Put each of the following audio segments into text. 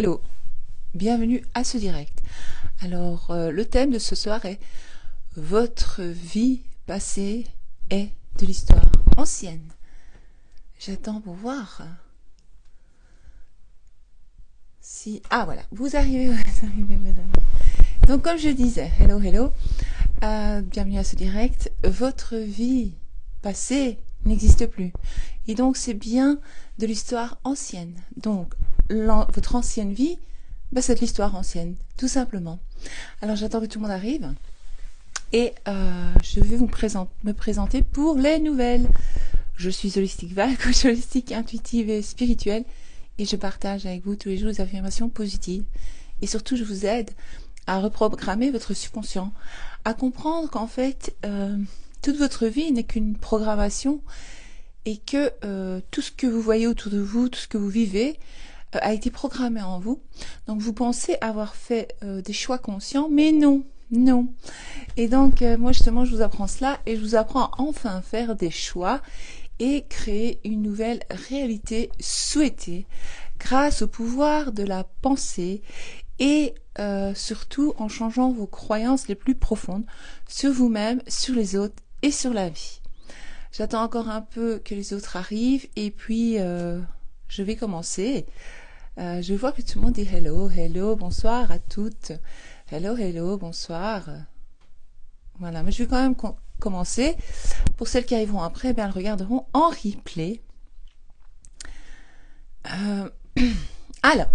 Hello, bienvenue à ce direct. Alors, le thème de ce soir est votre vie passée est de l'histoire ancienne. J'attends pour voir si... Ah voilà, vous arrivez, vous arrivez, vous arrivez. Donc comme je disais, hello, bienvenue à ce direct. Votre vie passée n'existe plus. Et donc c'est bien de l'histoire ancienne. Donc votre ancienne vie, c'est de l'histoire ancienne, tout simplement. Alors j'attends que tout le monde arrive. Et je vais me présenter pour les nouvelles. Je suis Holistic Val, coach holistique, intuitive et spirituelle. Et je partage avec vous tous les jours des affirmations positives. Et surtout, je vous aide à reprogrammer votre subconscient, à comprendre qu'en fait, toute votre vie n'est qu'une programmation et que tout ce que vous voyez autour de vous, tout ce que vous vivez, a été programmé en vous. Donc vous pensez avoir fait des choix conscients, mais non. Et donc moi justement je vous apprends cela et je vous apprends à enfin faire des choix et créer une nouvelle réalité souhaitée grâce au pouvoir de la pensée et surtout en changeant vos croyances les plus profondes sur vous-même, sur les autres et sur la vie. J'attends encore un peu que les autres arrivent et puis je vais commencer. Je vois que tout le monde dit hello, bonsoir à toutes. Hello, bonsoir. Voilà, mais je vais quand même commencer. Pour celles qui arriveront après, elles le regarderont en replay. Alors,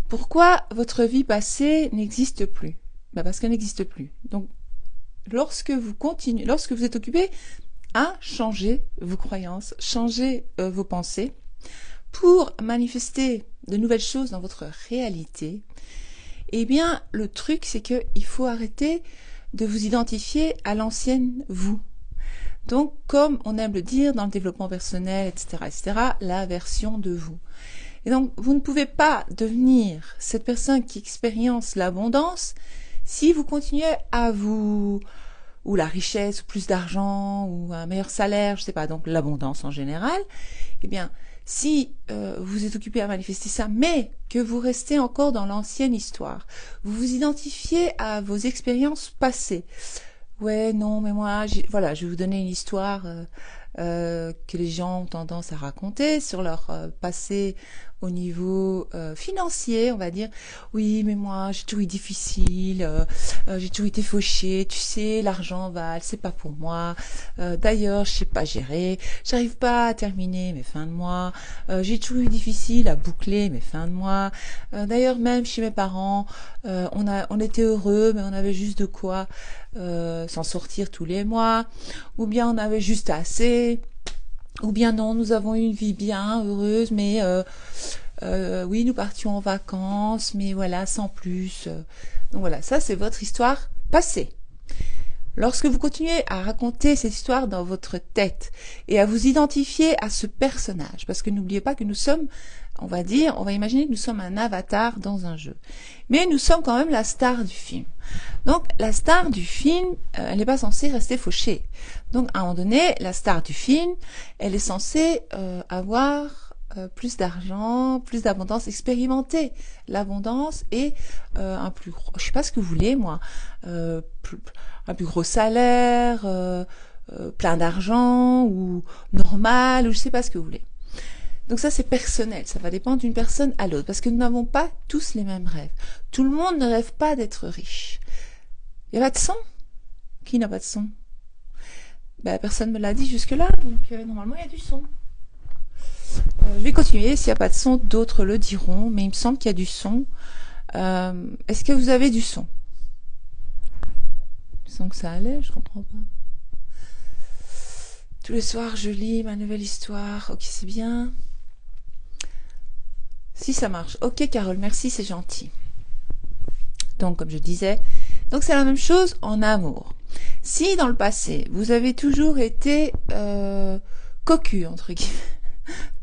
pourquoi votre vie passée n'existe plus? Parce qu'elle n'existe plus. Donc, lorsque vous êtes occupé à changer vos croyances, changer vos pensées, pour manifester de nouvelles choses dans votre réalité, eh bien, le truc, c'est qu'il faut arrêter de vous identifier à l'ancienne vous. Donc, comme on aime le dire dans le développement personnel, etc., la version de vous. Et donc, vous ne pouvez pas devenir cette personne qui expérience l'abondance si vous continuez à ou la richesse, ou plus d'argent, ou un meilleur salaire, je sais pas, donc l'abondance en général, eh bien, si vous êtes occupé à manifester ça, mais que vous restez encore dans l'ancienne histoire, vous vous identifiez à vos expériences passées. Ouais, non, mais moi, voilà, je vais vous donner une histoire que les gens ont tendance à raconter sur leur passé au niveau financier, on va dire. Oui, mais moi, j'ai toujours eu difficile, j'ai toujours été fauchée, tu sais, l'argent c'est pas pour moi. D'ailleurs, je sais pas gérer, j'arrive pas à terminer mes fins de mois, j'ai toujours eu difficile à boucler mes fins de mois. D'ailleurs, même chez mes parents, on était heureux, mais on avait juste de quoi s'en sortir tous les mois, ou bien on avait juste assez, ou bien non, nous avons eu une vie bien heureuse, mais oui, nous partions en vacances, mais voilà, sans plus. Donc voilà, ça c'est votre histoire passée. Lorsque vous continuez à raconter cette histoire dans votre tête et à vous identifier à ce personnage, parce que n'oubliez pas que nous sommes, on va imaginer que nous sommes un avatar dans un jeu. Mais nous sommes quand même la star du film. Donc la star du film, elle n'est pas censée rester fauchée. Donc à un moment donné, la star du film, elle est censée avoir plus d'argent, plus d'abondance, expérimenter l'abondance et un plus gros, je sais pas ce que vous voulez moi, un plus gros salaire, plein d'argent ou normal ou je sais pas ce que vous voulez. Donc ça c'est personnel, ça va dépendre d'une personne à l'autre parce que nous n'avons pas tous les mêmes rêves. Tout le monde ne rêve pas d'être riche. Il n'y a pas de son? Qui n'a pas de son? Personne me l'a dit jusque-là, donc normalement il y a du son. Je vais continuer, s'il n'y a pas de son, d'autres le diront, mais il me semble qu'il y a du son. Est-ce que vous avez du son? Je sens que ça allait, je comprends pas. Tous les soirs, je lis ma nouvelle histoire. Ok, c'est bien. Si ça marche. Ok, Carole, merci, c'est gentil. Donc, comme je disais, donc c'est la même chose en amour. Si dans le passé, vous avez toujours été cocu, entre guillemets,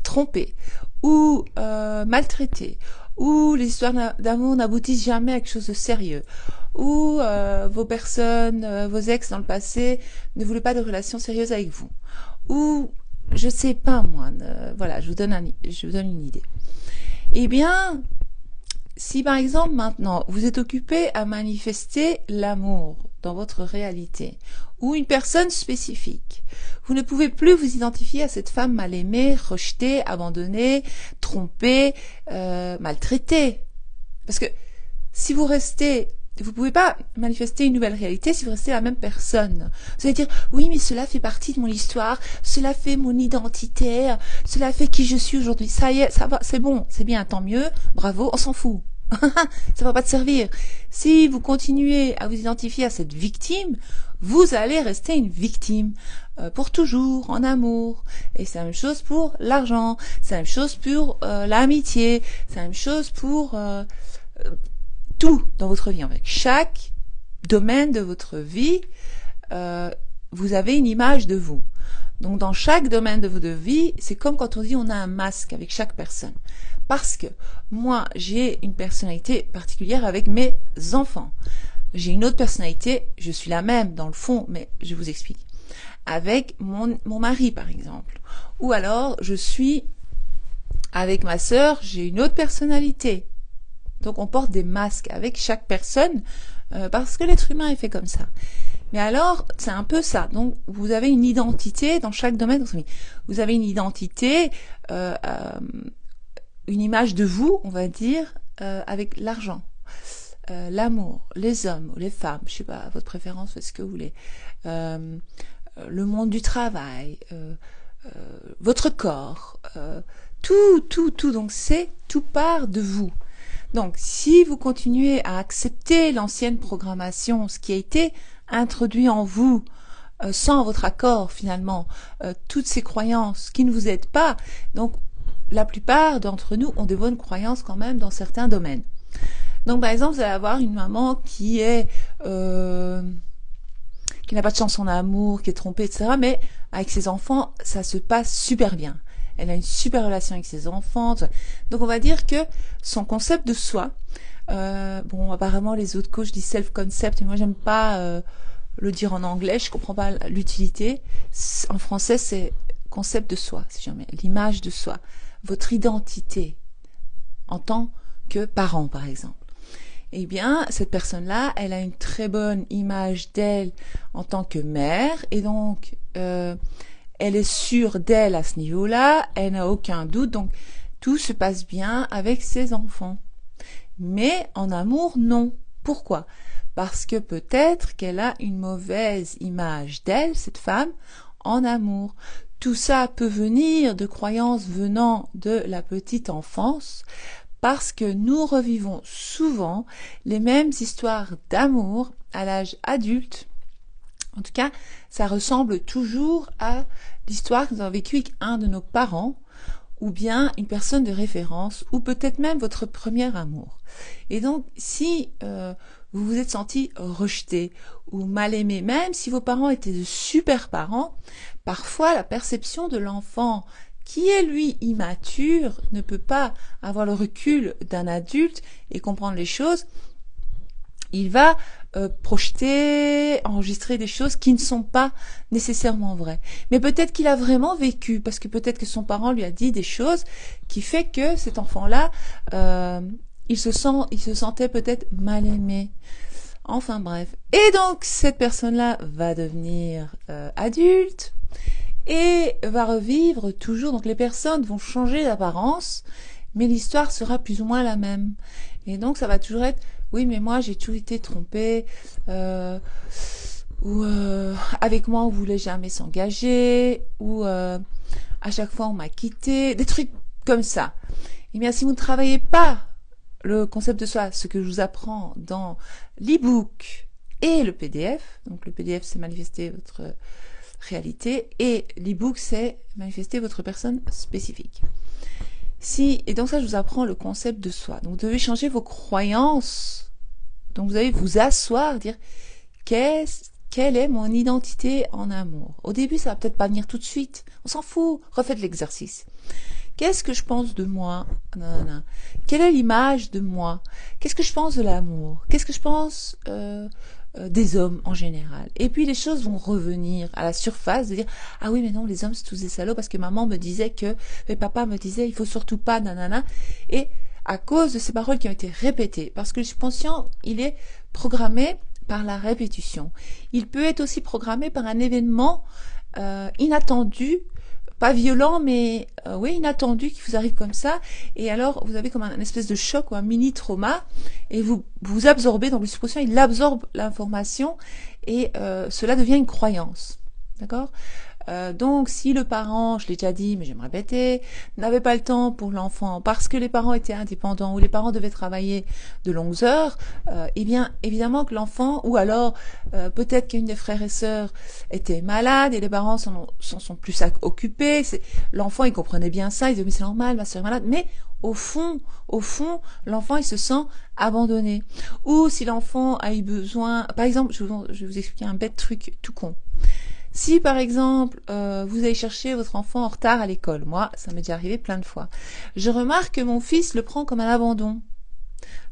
trompé, ou maltraité, ou les histoires d'amour n'aboutissent jamais à quelque chose de sérieux, ou vos ex dans le passé ne voulaient pas de relation sérieuse avec vous, ou je sais pas moi, voilà, je vous donne une idée. Eh bien, si par exemple maintenant vous êtes occupé à manifester l'amour dans votre réalité ou une personne spécifique, vous ne pouvez plus vous identifier à cette femme mal aimée, rejetée, abandonnée, trompée, maltraitée. Parce que si vous restez, vous pouvez pas manifester une nouvelle réalité si vous restez la même personne. Vous allez dire, oui, mais cela fait partie de mon histoire, cela fait mon identité, cela fait qui je suis aujourd'hui. Ça y est, ça va, c'est bon, c'est bien, tant mieux, bravo, on s'en fout. Ça va pas te servir. Si vous continuez à vous identifier à cette victime, vous allez rester une victime pour toujours, en amour. Et c'est la même chose pour l'argent, c'est la même chose pour l'amitié, c'est la même chose pour tout dans votre vie. Avec chaque domaine de votre vie, vous avez une image de vous. Donc dans chaque domaine de votre vie, c'est comme quand on dit on a un masque avec chaque personne. Parce que moi, j'ai une personnalité particulière avec mes enfants. J'ai une autre personnalité, je suis la même dans le fond, mais je vous explique. Avec mon mari, par exemple. Ou alors, je suis avec ma sœur, j'ai une autre personnalité. Donc, on porte des masques avec chaque personne parce que l'être humain est fait comme ça. Mais alors, c'est un peu ça. Donc, vous avez une identité dans chaque domaine. Vous avez une identité, une image de vous, on va dire, avec l'argent, l'amour, les hommes, les femmes, je sais pas, votre préférence, faites ce que vous voulez, le monde du travail, votre corps, tout. Donc, tout part de vous. Donc, si vous continuez à accepter l'ancienne programmation, ce qui a été introduit en vous, sans votre accord finalement, toutes ces croyances qui ne vous aident pas, donc la plupart d'entre nous ont de bonnes croyances quand même dans certains domaines. Donc par exemple, vous allez avoir une maman qui est qui n'a pas de chance en amour, qui est trompée, etc. Mais avec ses enfants, ça se passe super bien. Elle a une super relation avec ses enfants. Donc on va dire que son concept de soi, bon apparemment les autres coachs disent self-concept, mais moi j'aime pas le dire en anglais, je comprends pas l'utilité. En français c'est concept de soi, si jamais, l'image de soi, votre identité en tant que parent par exemple. Eh bien, cette personne-là, elle a une très bonne image d'elle en tant que mère, et donc elle est sûre d'elle à ce niveau-là, elle n'a aucun doute, donc tout se passe bien avec ses enfants. Mais en amour, non. Pourquoi? Parce que peut-être qu'elle a une mauvaise image d'elle, cette femme, en amour. Tout ça peut venir de croyances venant de la petite enfance, parce que nous revivons souvent les mêmes histoires d'amour à l'âge adulte. En tout cas, ça ressemble toujours à l'histoire que nous avons vécue avec un de nos parents, ou bien une personne de référence, ou peut-être même votre premier amour. Et donc, si vous vous êtes senti rejeté ou mal aimé, même si vos parents étaient de super parents, parfois la perception de l'enfant qui est lui immature ne peut pas avoir le recul d'un adulte et comprendre les choses. Il va projeter, enregistrer des choses qui ne sont pas nécessairement vraies. Mais peut-être qu'il a vraiment vécu, parce que peut-être que son parent lui a dit des choses qui fait que cet enfant-là, il se sentait peut-être mal aimé. Enfin bref. Et donc cette personne-là va devenir adulte et va revivre toujours. Donc les personnes vont changer d'apparence, mais l'histoire sera plus ou moins la même. Et donc ça va toujours être, oui mais moi j'ai toujours été trompée, ou avec moi on voulait jamais s'engager, ou à chaque fois on m'a quitté, des trucs comme ça. Et bien si vous ne travaillez pas le concept de soi, ce que je vous apprends dans l'e-book et le PDF, donc le PDF c'est manifester votre réalité et l'e-book c'est manifester votre personne spécifique. Et donc ça je vous apprends le concept de soi. Donc vous devez changer vos croyances. Donc vous allez vous asseoir, dire quelle est mon identité en amour. Au début ça va peut-être pas venir tout de suite, on s'en fout, refaites l'exercice. Qu'est-ce que je pense de moi? Quelle est l'image de moi? Qu'est-ce que je pense de l'amour? Qu'est-ce que je pense des hommes en général? Et puis les choses vont revenir à la surface, de dire ah oui mais non les hommes c'est tous des salauds parce que maman me disait que, et papa me disait il faut surtout pas nanana. Et à cause de ces paroles qui ont été répétées. Parce que le subconscient, il est programmé par la répétition. Il peut être aussi programmé par un événement inattendu, pas violent, mais oui, inattendu, qui vous arrive comme ça. Et alors, vous avez comme un espèce de choc ou un mini trauma, et vous absorbez, donc le subconscient, il absorbe l'information, et cela devient une croyance. D'accord? Donc, si le parent, je l'ai déjà dit, mais je vais me répéter, n'avait pas le temps pour l'enfant parce que les parents étaient indépendants ou les parents devaient travailler de longues heures, eh bien, évidemment que l'enfant, ou alors peut-être qu'une des frères et sœurs était malade et les parents s'en sont plus occupés. L'enfant, il comprenait bien ça, il disait mais c'est normal, ma sœur est malade, mais au fond, l'enfant, il se sent abandonné. Ou si l'enfant a eu besoin, par exemple, je vais vous expliquer un bête truc tout con. Si par exemple vous allez chercher votre enfant en retard à l'école, moi ça m'est déjà arrivé plein de fois, je remarque que mon fils le prend comme un abandon.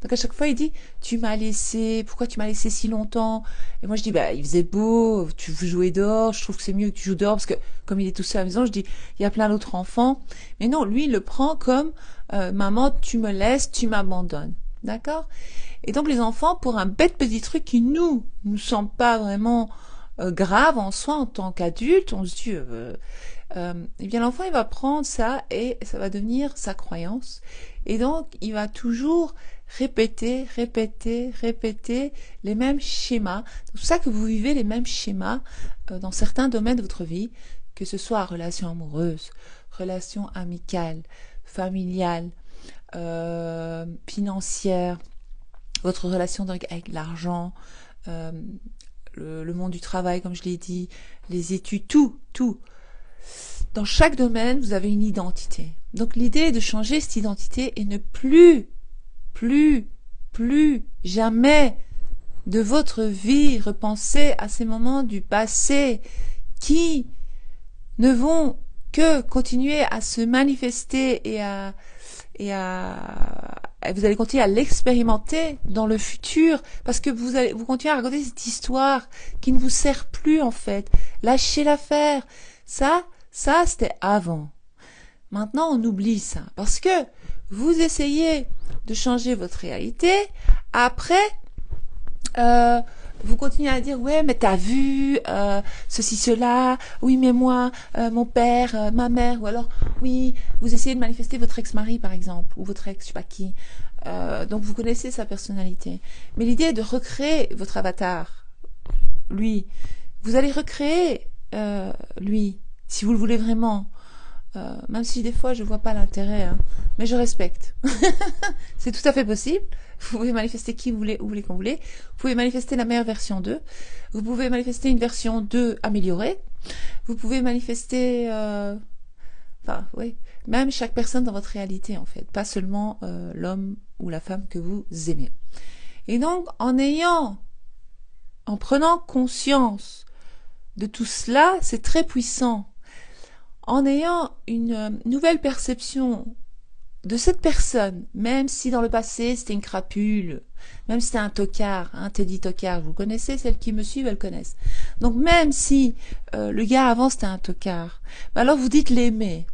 Donc à chaque fois il dit tu m'as laissé, pourquoi tu m'as laissé si longtemps? Et moi je dis bah il faisait beau, tu veux jouer dehors, je trouve que c'est mieux que tu joues dehors parce que comme il est tout seul à la maison, je dis il y a plein d'autres enfants. Mais non, lui il le prend comme maman tu me laisses, tu m'abandonnes. D'accord? Et donc les enfants, pour un bête petit truc qui nous semble pas vraiment grave en soi en tant qu'adulte, on se dit eh bien l'enfant il va prendre ça et ça va devenir sa croyance, et donc il va toujours répéter les mêmes schémas. C'est pour ça que vous vivez les mêmes schémas dans certains domaines de votre vie, que ce soit relation amoureuse, relation amicale, familiale, financière, votre relation avec l'argent, le monde du travail, comme je l'ai dit, les études, tout. Dans chaque domaine, vous avez une identité. Donc l'idée est de changer cette identité et ne plus jamais de votre vie repenser à ces moments du passé qui ne vont que continuer à se manifester vous allez continuer à l'expérimenter dans le futur, parce que vous continuez à raconter cette histoire qui ne vous sert plus en fait. Lâchez l'affaire. Ça c'était avant. Maintenant on oublie ça, parce que vous essayez de changer votre réalité. Après vous continuez à dire ouais mais t'as vu ceci cela, oui mais moi mon père, ma mère, ou alors oui vous essayez de manifester votre ex-mari par exemple, ou votre ex je sais pas qui, donc vous connaissez sa personnalité, mais l'idée est de recréer votre avatar, lui. Vous allez recréer lui si vous le voulez vraiment, même si des fois je vois pas l'intérêt, hein, mais je respecte. C'est tout à fait possible. Vous pouvez manifester qui vous voulez, où vous voulez, quand vous voulez. Vous pouvez manifester la meilleure version d'eux. Vous pouvez manifester une version 2 améliorée. Vous pouvez manifester, enfin, oui, même chaque personne dans votre réalité en fait, pas seulement l'homme ou la femme que vous aimez. Et donc, en prenant conscience de tout cela, c'est très puissant. En ayant une nouvelle perception de cette personne, même si dans le passé c'était une crapule, même si c'était un tocard, un Teddy Tocard, vous connaissez, celles qui me suivent, elles connaissent. Donc même si le gars avant c'était un tocard, bah alors vous dites l'aimer,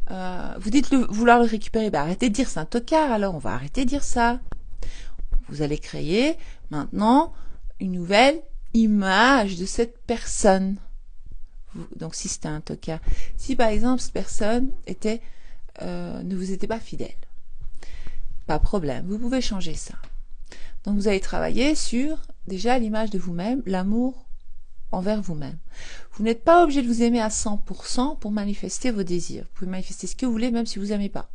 vous dites vouloir le récupérer, bah arrêtez de dire c'est un tocard, alors on va arrêter de dire ça. Vous allez créer maintenant une nouvelle image de cette personne. Donc si c'était un tocard, si par exemple cette personne était ne vous était pas fidèle, pas de problème, vous pouvez changer ça. Donc vous allez travailler sur déjà l'image de vous-même, l'amour envers vous-même. Vous n'êtes pas obligé de vous aimer à 100% pour manifester vos désirs. Vous pouvez manifester ce que vous voulez même si vous n'aimez pas,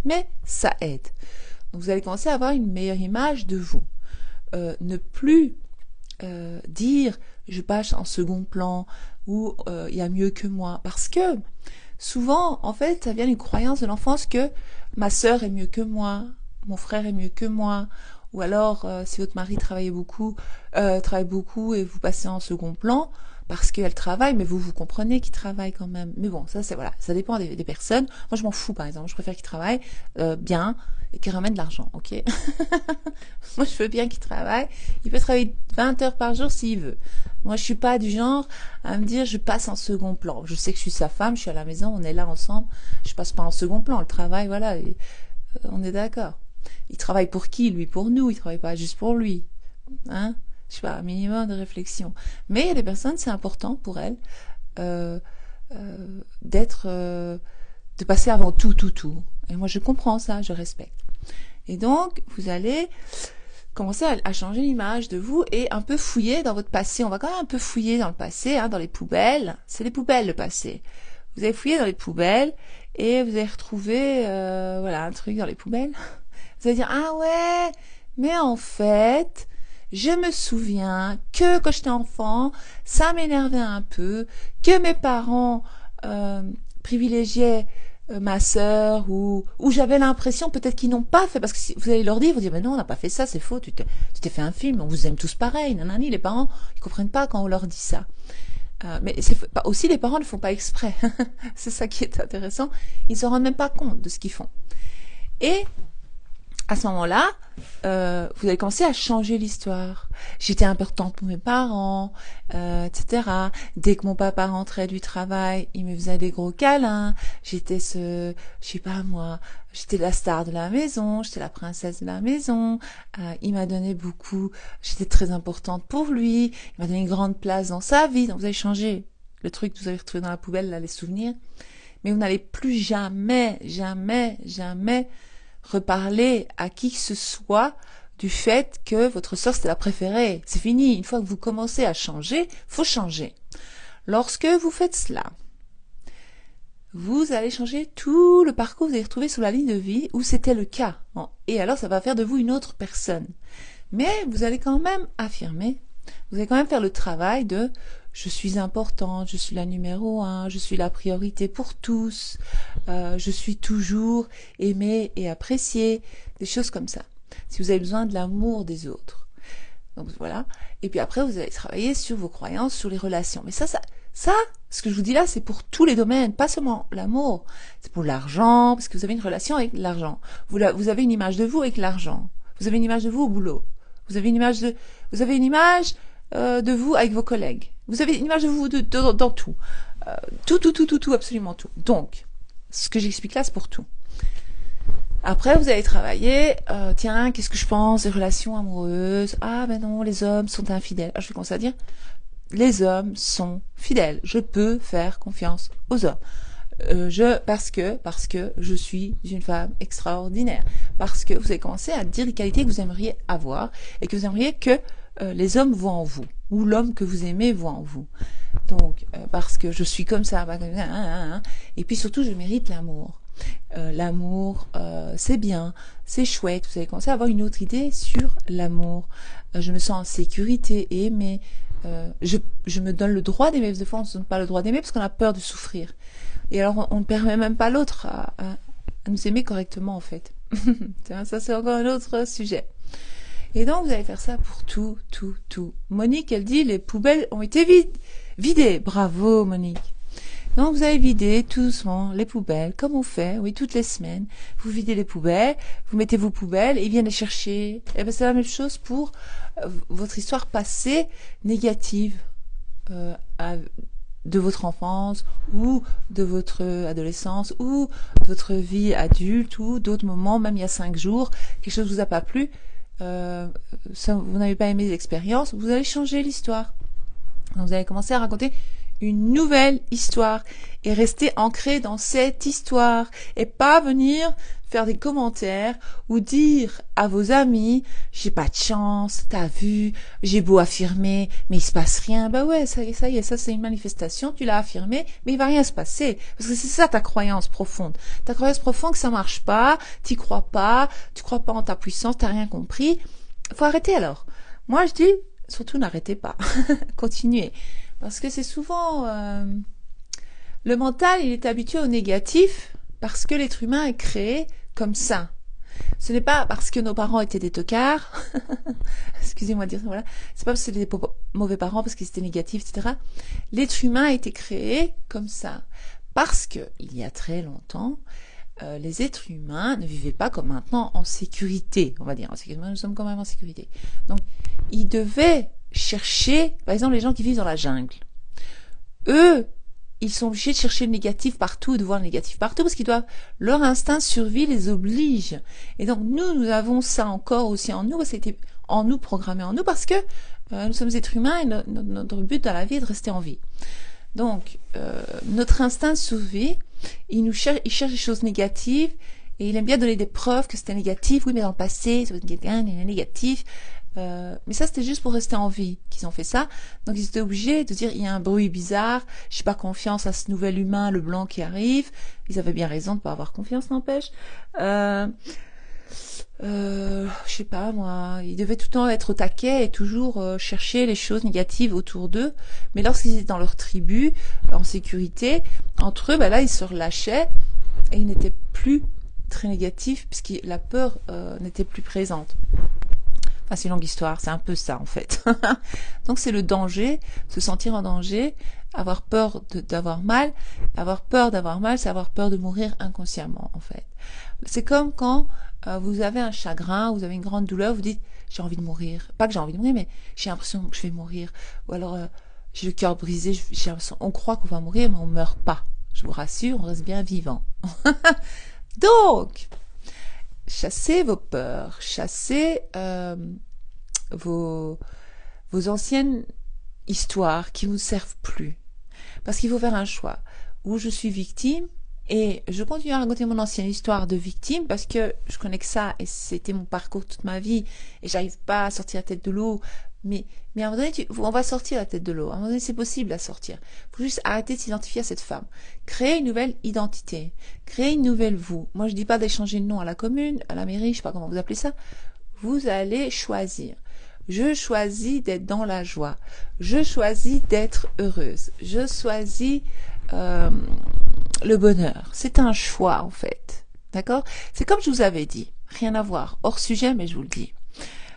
mais ça aide. Donc vous allez commencer à avoir une meilleure image de vous, ne plus dire je passe en second plan, ou il y a mieux que moi, parce que souvent, en fait, ça vient d'une croyance de l'enfance que ma sœur est mieux que moi, mon frère est mieux que moi, ou alors si votre mari travaille beaucoup et vous passez en second plan parce qu'elle travaille, mais vous comprenez qu'il travaille quand même. Mais bon, ça c'est voilà, ça dépend des personnes. Moi je m'en fous par exemple, je préfère qu'il travaille bien et qu'il ramène de l'argent, ok. Moi je veux bien qu'il travaille, il peut travailler 20 heures par jour s'il veut. Moi je suis pas du genre à me dire je passe en second plan. Je sais que je suis sa femme, je suis à la maison, on est là ensemble, je passe pas en second plan, le travail, voilà, et, on est d'accord. Il travaille pour qui? Lui, pour nous. Il travaille pas juste pour lui. Hein? Je sais pas, un minimum de réflexion. Mais il y a des personnes, c'est important pour elles euh, d'être, de passer avant tout, tout, tout. Et moi, je comprends ça, je respecte. Et donc, vous allez commencer à changer l'image de vous et un peu fouiller dans votre passé. On va quand même un peu fouiller dans le passé, hein, dans les poubelles. C'est les poubelles, le passé. Vous allez fouiller dans les poubelles et vous allez retrouver, voilà, un truc dans les poubelles. Vous allez dire, ah ouais, mais en fait, je me souviens que quand j'étais enfant, ça m'énervait un peu, que mes parents privilégiaient ma sœur ou j'avais l'impression peut-être qu'ils n'ont pas fait, parce que si vous allez leur dire, ils vont dire, mais non, on n'a pas fait ça, c'est faux, tu t'es fait un film, on vous aime tous pareil, nanani, les parents, ils comprennent pas quand on leur dit ça. Mais aussi les parents ne font pas exprès. C'est ça qui est intéressant. Ils se rendent même pas compte de ce qu'ils font. Et à ce moment-là, vous allez commencer à changer l'histoire. J'étais importante pour mes parents, etc. Dès que mon papa rentrait du travail, il me faisait des gros câlins. J'étais je sais pas moi, j'étais la star de la maison, j'étais la princesse de la maison. Il m'a donné beaucoup, j'étais très importante pour lui. Il m'a donné une grande place dans sa vie. Donc vous allez changer le truc que vous avez retrouvé dans la poubelle, là, les souvenirs. Mais vous n'allez plus jamais, jamais, jamais reparler à qui que ce soit du fait que votre sœur c'était la préférée. C'est fini. Une fois que vous commencez à changer, faut changer. Lorsque vous faites cela, vous allez changer tout le parcours que vous avez retrouvé sur la ligne de vie où c'était le cas. Bon, et alors ça va faire de vous une autre personne. Mais vous allez quand même affirmer, vous allez quand même faire le travail de je suis importante, je suis la numéro 1, je suis la priorité pour tous, je suis toujours aimée et appréciée, des choses comme ça. Si vous avez besoin de l'amour des autres. Donc voilà. Et puis après, vous allez travailler sur vos croyances, sur les relations. Mais ça, ce que je vous dis là, c'est pour tous les domaines, pas seulement l'amour. C'est pour l'argent, parce que vous avez une relation avec l'argent. Vous avez une image de vous avec l'argent. Vous avez une image de vous au boulot. Vous avez une image de vous avec vos collègues. Vous avez une image de vous dans tout. Tout, absolument tout. Donc, ce que j'explique là, c'est pour tout. Après, vous allez travailler, tiens, qu'est-ce que je pense des relations amoureuses? Ah, ben non, les hommes sont infidèles. Alors, je vais commencer à dire, les hommes sont fidèles. Je peux faire confiance aux hommes. Parce que je suis une femme extraordinaire. Parce que vous allez commencer à dire les qualités que vous aimeriez avoir et que vous aimeriez que les hommes voient en vous, ou l'homme que vous aimez voit en vous. Donc, parce que je suis comme ça, et puis surtout, je mérite l'amour. L'amour, c'est bien, c'est chouette. Vous allez commencer à avoir une autre idée sur l'amour. Je me sens en sécurité, aimée. Je me donne le droit d'aimer. Des fois, on ne se donne pas le droit d'aimer parce qu'on a peur de souffrir. Et alors, on ne permet même pas l'autre à nous aimer correctement, en fait. Ça, c'est encore un autre sujet. Et donc, vous allez faire ça pour tout. Monique, elle dit, les poubelles ont été vidées. Bravo, Monique. Donc, vous allez vider tout doucement les poubelles, comme on fait, oui, toutes les semaines. Vous videz les poubelles, vous mettez vos poubelles, et ils viennent les chercher. Et ben, c'est la même chose pour votre histoire passée négative de votre enfance, ou de votre adolescence, ou de votre vie adulte, ou d'autres moments, même il y a 5 jours, quelque chose vous a pas plu. Vous n'avez pas aimé l'expérience, vous allez changer l'histoire. Donc, vous allez commencer à raconter une nouvelle histoire et rester ancré dans cette histoire et pas venir faire des commentaires ou dire à vos amis j'ai pas de chance, t'as vu, j'ai beau affirmer mais il se passe rien. Bah ouais, ça y est, ça c'est une manifestation, tu l'as affirmé mais il va rien se passer parce que c'est ça ta croyance profonde. Ta croyance profonde que ça marche pas, tu crois pas en ta puissance, t'as rien compris. Faut arrêter alors. Moi je dis surtout n'arrêtez pas, continuez. Parce que c'est souvent... le mental, il est habitué au négatif parce que l'être humain est créé comme ça. Ce n'est pas parce que nos parents étaient des tocards, excusez-moi de dire ça, voilà. C'est pas parce que c'était des mauvais parents, parce qu'ils étaient négatifs, etc. L'être humain a été créé comme ça. Parce que, il y a très longtemps, les êtres humains ne vivaient pas comme maintenant en sécurité, on va dire. En sécurité, nous sommes quand même en sécurité. Donc, ils devaient chercher, par exemple, les gens qui vivent dans la jungle. Eux, ils sont obligés de chercher le négatif partout, de voir le négatif partout, parce qu'ils doivent, leur instinct de survie les oblige. Et donc nous avons ça encore aussi en nous, c'était en nous, programmé en nous, parce que nous sommes êtres humains et notre but dans la vie est de rester en vie. Donc notre instinct de survie, il cherche les choses négatives, et il aime bien donner des preuves que c'était négatif. Oui, mais dans le passé, c'était quelqu'un négatif. Mais ça, c'était juste pour rester en vie qu'ils ont fait ça. Donc, ils étaient obligés de dire, il y a un bruit bizarre, j'ai pas confiance à ce nouvel humain, le blanc qui arrive. Ils avaient bien raison de pas avoir confiance, n'empêche. Je sais pas, moi, ils devaient tout le temps être au taquet et toujours chercher les choses négatives autour d'eux. Mais lorsqu'ils étaient dans leur tribu, en sécurité, entre eux, là, ils se relâchaient et ils n'étaient plus très négatifs puisque la peur n'était plus présente. Enfin, c'est une longue histoire, c'est un peu ça en fait. Donc c'est le danger, se sentir en danger, avoir peur d'avoir mal. Avoir peur d'avoir mal, c'est avoir peur de mourir inconsciemment en fait. C'est comme quand vous avez un chagrin, vous avez une grande douleur, vous dites j'ai envie de mourir. Pas que j'ai envie de mourir, mais j'ai l'impression que je vais mourir. Ou alors j'ai le cœur brisé, j'ai l'impression, on croit qu'on va mourir, mais on meurt pas. Je vous rassure, on reste bien vivant. Donc, chassez vos peurs, chassez vos anciennes histoires qui vous servent plus. Parce qu'il faut faire un choix. Où je suis victime et je continue à raconter mon ancienne histoire de victime parce que je connais que ça et c'était mon parcours toute ma vie et j'arrive pas à sortir la tête de l'eau. Mais à un moment donné, on va sortir la tête de l'eau. À un moment donné, c'est possible à sortir. Il faut juste arrêter de s'identifier à cette femme. Créer une nouvelle identité. Créer une nouvelle vous. Moi, je dis pas d'échanger de nom à la commune, à la mairie, je sais pas comment vous appelez ça. Vous allez choisir. Je choisis d'être dans la joie. Je choisis d'être heureuse. Je choisis le bonheur. C'est un choix, en fait. D'accord? C'est comme je vous avais dit. Rien à voir. Hors sujet, mais je vous le dis.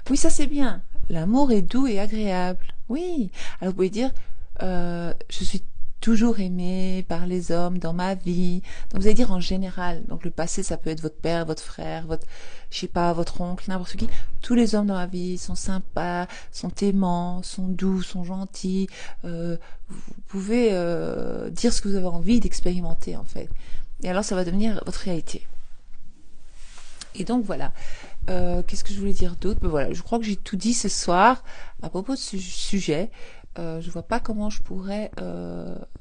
Oui, ça c'est bien. L'amour est doux et agréable. Oui. Alors vous pouvez dire, je suis toujours aimée par les hommes dans ma vie. Donc vous allez dire en général. Donc le passé, ça peut être votre père, votre frère, je sais pas, votre oncle, n'importe qui. Tous les hommes dans ma vie sont sympas, sont aimants, sont doux, sont gentils. Vous pouvez dire ce que vous avez envie d'expérimenter en fait. Et alors ça va devenir votre réalité. Et donc voilà. Qu'est-ce que je voulais dire d'autre? Ben voilà, je crois que j'ai tout dit ce soir à propos de ce sujet. Je vois pas comment je pourrais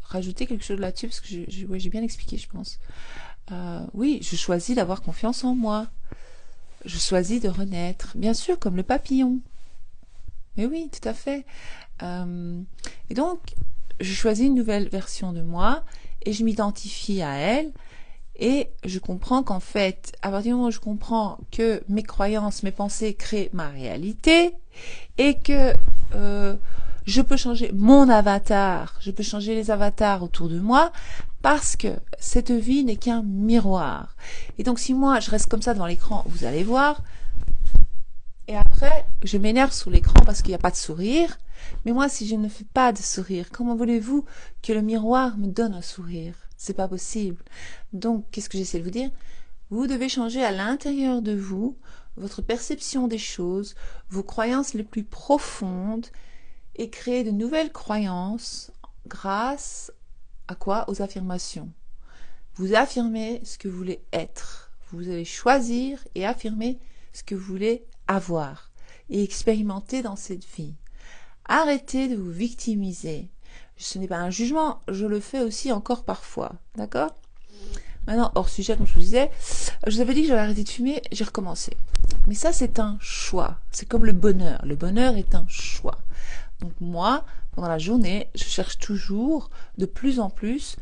rajouter quelque chose là-dessus parce que j'ai bien expliqué, je pense. Oui, je choisis d'avoir confiance en moi. Je choisis de renaître, bien sûr, comme le papillon. Mais oui, tout à fait. Et donc, je choisis une nouvelle version de moi et je m'identifie à elle. Et je comprends qu'en fait, à partir du moment où je comprends que mes croyances, mes pensées créent ma réalité et que je peux changer mon avatar, je peux changer les avatars autour de moi parce que cette vie n'est qu'un miroir. Et donc si moi je reste comme ça devant l'écran, vous allez voir, et après je m'énerve sur l'écran parce qu'il n'y a pas de sourire, mais moi si je ne fais pas de sourire, comment voulez-vous que le miroir me donne un sourire? C'est pas possible. Donc, qu'est-ce que j'essaie de vous dire? Vous devez changer à l'intérieur de vous votre perception des choses, vos croyances les plus profondes et créer de nouvelles croyances grâce à quoi? Aux affirmations. Vous affirmez ce que vous voulez être. Vous allez choisir et affirmer ce que vous voulez avoir et expérimenter dans cette vie. Arrêtez de vous victimiser. Ce n'est pas un jugement, je le fais aussi encore parfois, d'accord? Maintenant, hors sujet, comme je vous disais, je vous avais dit que j'avais arrêté de fumer, j'ai recommencé. Mais ça, c'est un choix. C'est comme le bonheur. Le bonheur est un choix. Donc moi, pendant la journée, je cherche toujours de plus en plus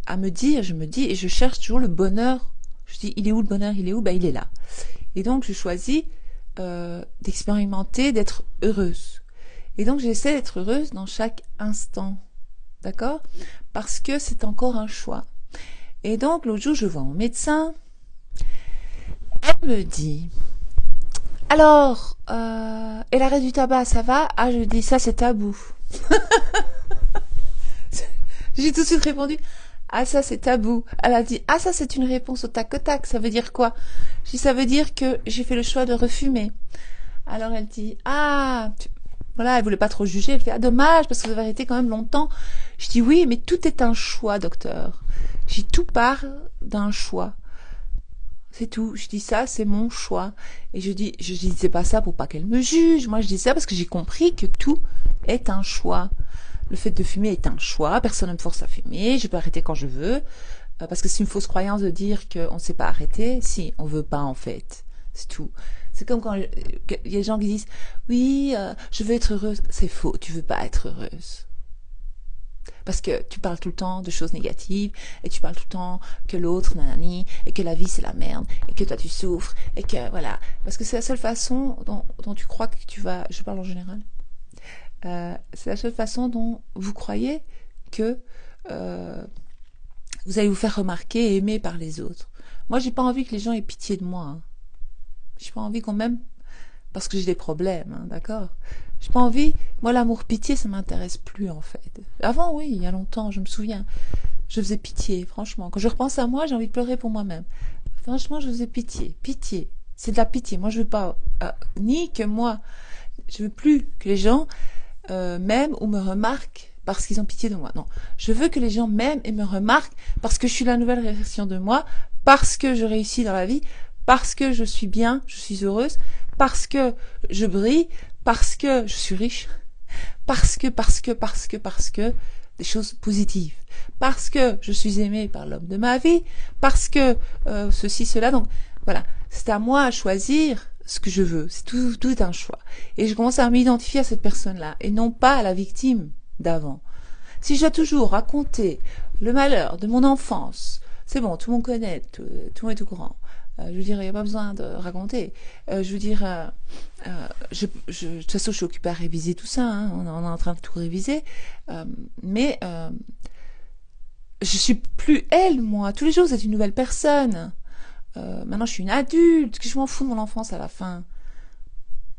à me dire, je me dis, et je cherche toujours le bonheur. Je dis, il est où le bonheur? Il est où? Ben, il est là. Et donc, je choisis d'expérimenter, d'être heureuse. Et donc, j'essaie d'être heureuse dans chaque instant. D'accord? Parce que c'est encore un choix. Et donc, l'autre jour, je vois mon médecin. Elle me dit, alors, et l'arrêt du tabac, ça va? Ah, je dis, ça, c'est tabou. J'ai tout de suite répondu, ah, ça, c'est tabou. Elle a dit, ah, ça, c'est une réponse au tac au tac. Ça veut dire quoi? Je dis, ça veut dire que j'ai fait le choix de refumer. Alors, elle dit, ah, Voilà, elle voulait pas trop juger. Elle fait, ah, dommage, parce que vous avez arrêté quand même longtemps. Je dis, oui, mais tout est un choix, docteur. J'ai tout part d'un choix. C'est tout. Je dis ça, c'est mon choix. Et je disais pas ça pour pas qu'elle me juge. Moi, je dis ça parce que j'ai compris que tout est un choix. Le fait de fumer est un choix. Personne ne me force à fumer. Je peux arrêter quand je veux. Parce que c'est une fausse croyance de dire qu'on ne sait pas arrêter. Si, on veut pas, en fait. C'est tout. C'est comme quand il y a des gens qui disent, oui, je veux être heureuse. C'est faux. Tu veux pas être heureuse. Parce que tu parles tout le temps de choses négatives, et tu parles tout le temps que l'autre, nanani, et que la vie c'est la merde, et que toi tu souffres, et que voilà. Parce que c'est la seule façon dont tu crois que tu vas, je parle en général, c'est la seule façon dont vous croyez que euh, vous allez vous faire remarquer et aimer par les autres. Moi j'ai pas envie que les gens aient pitié de moi. Hein. J'ai pas envie qu'on m'aime parce que j'ai des problèmes, hein, d'accord. J'ai pas envie. Moi, l'amour pitié, ça m'intéresse plus en fait. Avant, oui, il y a longtemps, je me souviens, je faisais pitié. Franchement, quand je repense à moi, j'ai envie de pleurer pour moi-même. Franchement, je faisais pitié, pitié. C'est de la pitié. Moi, je veux pas ni que moi, je veux plus que les gens m'aiment ou me remarquent parce qu'ils ont pitié de moi. Non, je veux que les gens m'aiment et me remarquent parce que je suis la nouvelle version de moi, parce que je réussis dans la vie, parce que je suis bien, je suis heureuse, parce que je brille, parce que je suis riche, parce que, des choses positives, parce que je suis aimée par l'homme de ma vie, parce que ceci, cela. Donc voilà, c'est à moi à choisir ce que je veux. C'est tout est un choix. Et je commence à m'identifier à cette personne-là et non pas à la victime d'avant. Si je dois toujours raconter le malheur de mon enfance, c'est bon, tout le monde connaît, tout le monde est au courant. Je veux dire, il n'y a pas besoin de raconter. Je veux dire, de toute façon, je suis occupée à réviser tout ça. Hein, on est en train de tout réviser. Mais je suis plus elle, moi. Tous les jours, c'est une nouvelle personne. Maintenant, je suis une adulte. Que je m'en fous de mon enfance à la fin.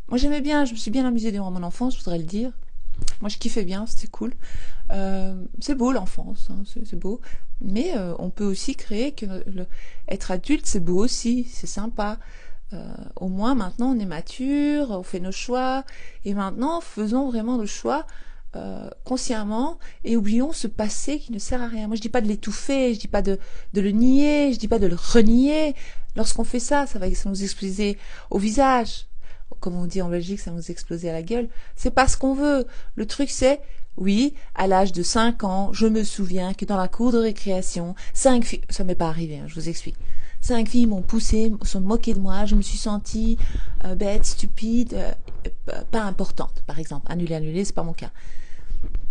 Moi, j'aimais bien. Je me suis bien amusée durant mon enfance, je voudrais le dire. Moi, je kiffais bien, c'était cool. C'est beau l'enfance, hein, c'est beau. Mais on peut aussi créer que être adulte, c'est beau aussi, c'est sympa. Au moins, maintenant, on est mature, on fait nos choix. Et maintenant, faisons vraiment nos choix consciemment et oublions ce passé qui ne sert à rien. Moi, je dis pas de l'étouffer, je dis pas de le nier, je dis pas de le renier. Lorsqu'on fait ça, ça va nous exploser au visage. Comme on dit en Belgique, ça va nous exploser à la gueule. C'est pas ce qu'on veut. Le truc, c'est, oui, à l'âge de 5 ans, je me souviens que dans la cour de récréation, 5 filles, ça m'est pas arrivé, hein, je vous explique. 5 filles m'ont poussé, se sont moquées de moi, je me suis sentie bête, stupide, pas importante, par exemple. Annulé, c'est pas mon cas.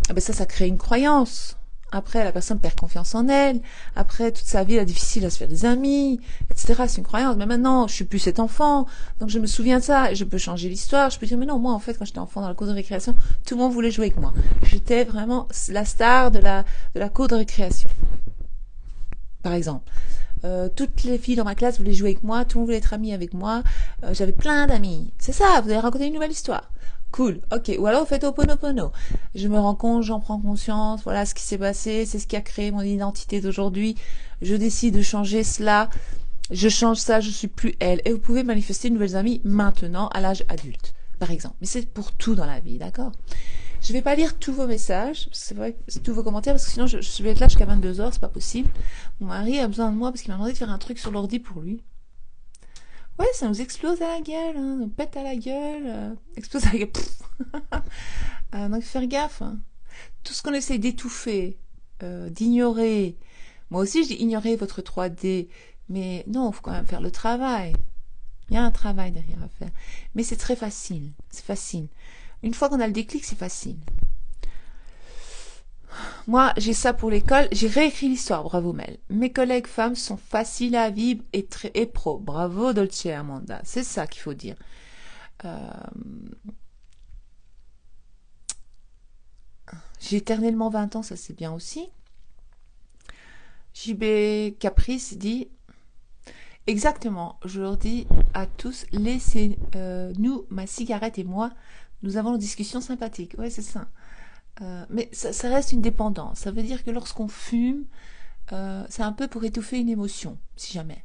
Ah ben ça crée une croyance. Après, la personne perd confiance en elle. Après, toute sa vie, elle est difficile à se faire des amis, etc. C'est une croyance. Mais maintenant, je suis plus cet enfant. Donc, je me souviens de ça. Et je peux changer l'histoire. Je peux dire, mais non, moi, en fait, quand j'étais enfant dans la cour de récréation, tout le monde voulait jouer avec moi. J'étais vraiment la star de la cour de récréation. Par exemple. Toutes les filles dans ma classe voulaient jouer avec moi. Tout le monde voulait être ami avec moi. J'avais plein d'amis. C'est ça, vous avez raconté une nouvelle histoire. Cool, ok. Ou alors vous faites Ho'oponopono. Je me rends compte, j'en prends conscience, voilà ce qui s'est passé, c'est ce qui a créé mon identité d'aujourd'hui. Je décide de changer cela, je change ça, je suis plus elle. Et vous pouvez manifester de nouvelles amies maintenant, à l'âge adulte, par exemple. Mais c'est pour tout dans la vie, d'accord? Je vais pas lire tous vos messages, c'est vrai, tous vos commentaires, parce que sinon je vais être là jusqu'à 22h, c'est pas possible. Mon mari a besoin de moi parce qu'il m'a demandé de faire un truc sur l'ordi pour lui. Ouais, ça nous explose à la gueule, hein, nous pète à la gueule, explose à la gueule. Donc faire gaffe. Hein. Tout ce qu'on essaie d'étouffer, d'ignorer. Moi aussi, je dis ignorer votre 3D, mais non, il faut quand même faire le travail. Il y a un travail derrière à faire. Mais c'est très facile, c'est facile. Une fois qu'on a le déclic, c'est facile. Moi, j'ai ça pour l'école. J'ai réécrit l'histoire. Bravo, Mel. Mes collègues femmes sont faciles à vivre et pro. Bravo, Dolce et Amanda. C'est ça qu'il faut dire. J'ai éternellement 20 ans, ça c'est bien aussi. JB Caprice dit exactement. Je leur dis à tous, laissez-nous, ma cigarette et moi, nous avons une discussion sympathique. Ouais, c'est ça. Mais ça reste une dépendance. Ça veut dire que lorsqu'on fume, c'est un peu pour étouffer une émotion, si jamais.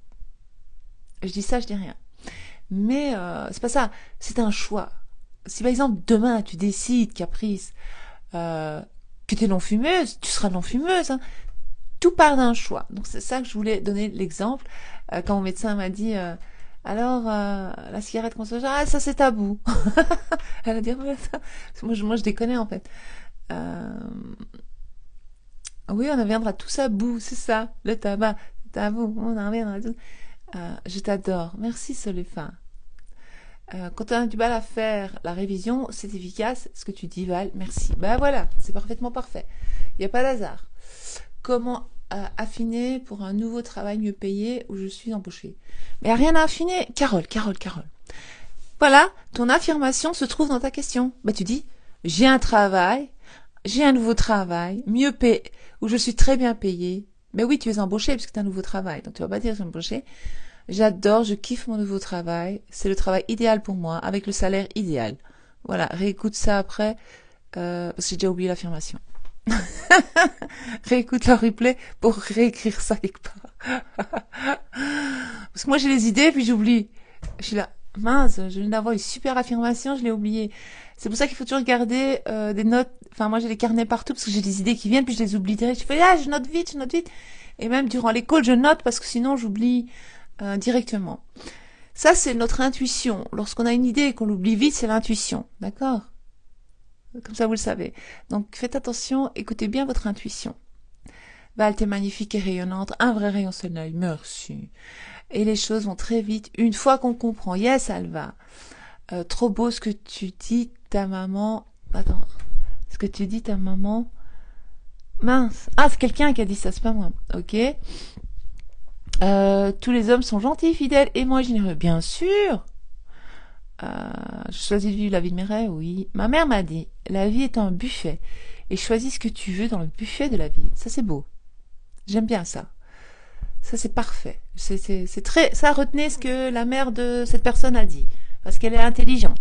Je dis ça, je dis rien. Mais c'est pas ça. C'est un choix. si par exemple demain tu décides, caprice, euh, que tu es non-fumeuse, tu seras non-fumeuse. Hein. Tout part d'un choix. Donc c'est ça que je voulais donner l'exemple. Quand mon médecin m'a dit, alors la cigarette qu'on se jette, ah ça c'est tabou. Elle a dit, ouais, ça. Moi je déconne en fait. Euh, oui, on en viendra tous à bout, c'est ça, le tabac, c'est tabou, on en reviendra tous. Je t'adore. Merci Solefa. Quand tu as du mal à faire la révision, c'est efficace. Ce que tu dis, Val, merci. Ben voilà, c'est parfaitement parfait. Il n'y a pas d'hasard. Comment affiner pour un nouveau travail mieux payé où je suis embauchée? Mais il n'y a rien à affiner. Carole. Voilà, ton affirmation se trouve dans ta question. Ben tu dis, j'ai un nouveau travail, mieux payé, où je suis très bien payée. Mais oui, tu es embauché puisque tu as un nouveau travail. Donc tu vas pas dire que tu es embauché. J'adore, je kiffe mon nouveau travail. C'est le travail idéal pour moi, avec le salaire idéal. Voilà, réécoute ça après, parce que j'ai déjà oublié l'affirmation. Réécoute le replay pour réécrire ça quelque part. Parce que moi j'ai les idées, puis j'oublie. Je suis là, mince, je viens d'avoir une super affirmation, je l'ai oubliée. C'est pour ça qu'il faut toujours garder des notes. Enfin, moi j'ai des carnets partout, parce que j'ai des idées qui viennent, puis je les oublie direct. Je fais, je note vite. Et même durant l'école, je note, parce que sinon j'oublie directement. Ça, c'est notre intuition. Lorsqu'on a une idée et qu'on l'oublie vite, c'est l'intuition. D'accord? Comme ça, vous le savez. Donc, faites attention, écoutez bien votre intuition. Val, t'es magnifique et rayonnante, un vrai rayon soleil, merci. Et les choses vont très vite, une fois qu'on comprend. Yes, Alva. Trop beau ce que tu dis, ta maman... Attends, ce que tu dis, ta maman... Mince. Ah, c'est quelqu'un qui a dit ça, c'est pas moi. Ok. Tous les hommes sont gentils, fidèles, aimants et généreux. Bien sûr. Je choisis de vivre la vie de mes rêves, oui. Ma mère m'a dit, la vie est un buffet. Et choisis ce que tu veux dans le buffet de la vie. Ça, c'est beau. J'aime bien ça. Ça, c'est parfait. C'est très, ça, retenez ce que la mère de cette personne a dit. Parce qu'elle est intelligente.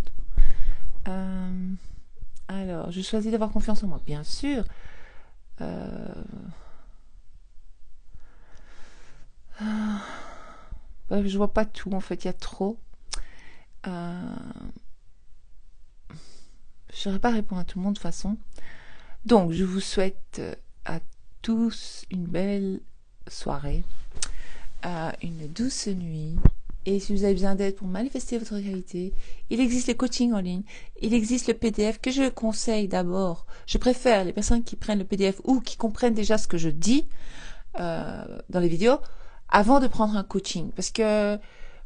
Alors, je choisis d'avoir confiance en moi. Bien sûr. Je vois pas tout, en fait. Il y a trop. Je n'aurais pas répondre à tout le monde de toute façon. Donc, je vous souhaite à tous une belle soirée, une douce nuit. Et si vous avez besoin d'aide pour manifester votre réalité, il existe les coachings en ligne, il existe le PDF que je conseille d'abord. Je préfère les personnes qui prennent le PDF ou qui comprennent déjà ce que je dis dans les vidéos avant de prendre un coaching. Parce que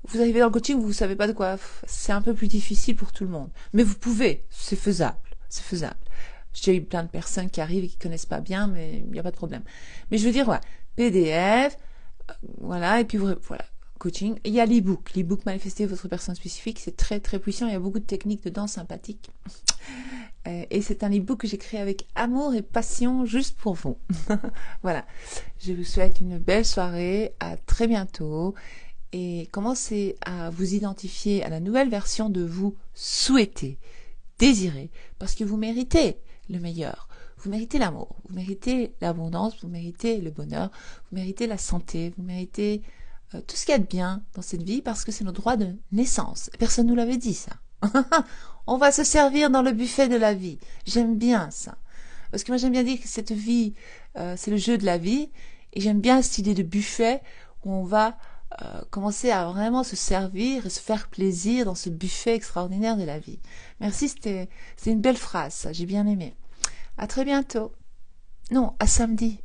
vous arrivez dans le coaching, vous ne savez pas de quoi. C'est un peu plus difficile pour tout le monde. Mais vous pouvez, c'est faisable. C'est faisable. J'ai eu plein de personnes qui arrivent et qui connaissent pas bien, mais il n'y a pas de problème. Mais je veux dire, voilà, PDF, voilà, et puis voilà, coaching. Il y a l'e-book. L'e-book Manifester votre personne spécifique, c'est très très puissant. Il y a beaucoup de techniques dedans sympathiques. Et c'est un e-book que j'ai créé avec amour et passion juste pour vous. Voilà. Je vous souhaite une belle soirée. À très bientôt. Et commencez à vous identifier à la nouvelle version de vous souhaitez, désirez, parce que vous méritez le meilleur. Vous méritez l'amour, vous méritez l'abondance, vous méritez le bonheur, vous méritez la santé, vous méritez tout ce qu'il y a de bien dans cette vie parce que c'est notre droit de naissance. Personne ne nous l'avait dit ça. On va se servir dans le buffet de la vie. J'aime bien ça. Parce que moi j'aime bien dire que cette vie, c'est le jeu de la vie. Et j'aime bien cette idée de buffet où on va commencer à vraiment se servir et se faire plaisir dans ce buffet extraordinaire de la vie. Merci, c'est une belle phrase, ça, j'ai bien aimé. À très bientôt. Non, à samedi.